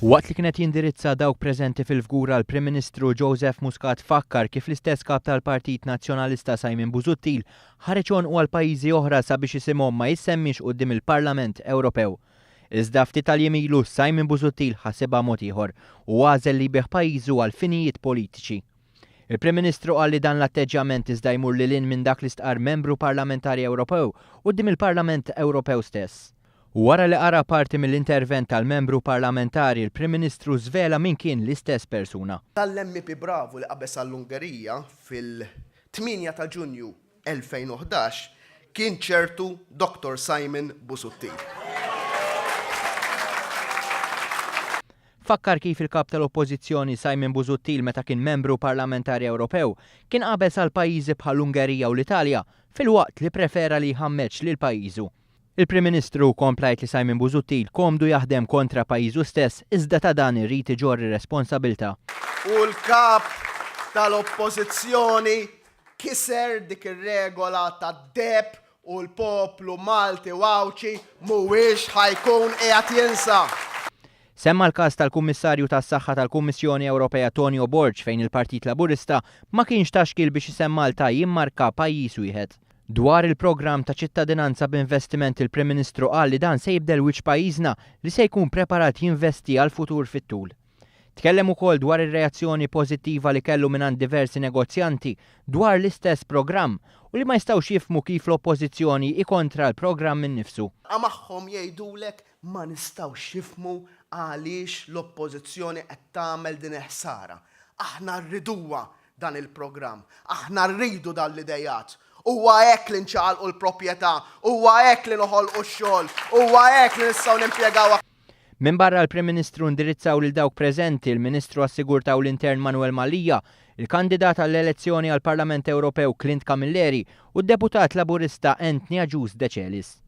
Waqt li kienet jindirizza dawk preżenti fil-fgura l-Prim Ministru Joseph Muscat fakkar kif l-istess kap tal-Partit Nazzjonalista Simon Busuttil ħareġ u għal pajjiżi oħra sabiex isimhom ma jissemmix quddiem il-Parlament Ewropew. Iżda ftit tal-jiem Simon Busuttil ħasibha mod ieħor u għażel li jbieħ pajjiżu għal finijiet politiċi. Il-Prim Ministru qal li dan l-atteġġjament iżda jmur lil hinn minn dak li stqar membru parlamentari Ewropew quddiem il-Parlament Ewropew stess. Wara li qara parti mill-intervent tal-membru parlamentari, il-Prim Ministru żvela min kien l-istess persuna. Tal-MP Bravo li qabeż għall-Ungerija fil-8 ta' Ġunju 2011 kien ċertu Dr. Simon Busuttil. Fakkar kif il-kap tal-Oppożizzjoni Simon Busuttil meta kien membru parlamentari Ewropew kien qabeż għal pajjiżi bħall-Ungerija u l-Italja filwaqt li prefera li jħammeġ lil pajjiżu. Il-Prim Ministru komplajt li Simon Busuttil komdu jaħdem kontra pajjiżu stess iżda ta' dan irrid iġorri responsabilta. U l-kap tal-Oppożizzjoni kiser dik ir-regola tad-deb u l-poplu Malti wawċi mhuwiex ħajkun qiegħed jinsa. Semma l-każ tal-Kummissarju tas-Saħħa tal-Kummissjoni Ewropea Tonio Borg fejn il-Partit Laburista ma kienx taxkil biex isem Malta jimmarka pajjiż wieħed. Dwar il-programm ta' ċittadinanza b'investiment il-Prim Ministru qal li dan se jibdel wiċċ pajjiżna li se jkun preparat jinvesti għal futur fit-tul. Tkellem ukoll dwar ir-reazzjoni pożittiva li kellu mingħand diversi negozjanti dwar l-istess programm u li ma jistgħux jifhmu kif l-Oppożizzjoni ikontra l-programm innifsu. Magħhom jgħidulek ma nistgħux jifhmu għaliex l-Oppożizzjoni qed tagħmel din ħsara. Aħna rriduha dan il-programm, aħna rridu dan l-idejat. Huwa hekk li nċaqalqu l-proprjetà, huwa hekk li noħolqu x-xogħol, huwa hekk li nistgħu nimpjegawha. Min barra l-Prim Ministru ndirizzaw lil dawk preżenti il-Ministru għas-Sigurtà u l-Intern Manuel Malija, il-kandidat għall-elezzjoni għall-Parlament Ewropew Clint Camilleri u d-deputat Laburista Anthony Agius De Celis.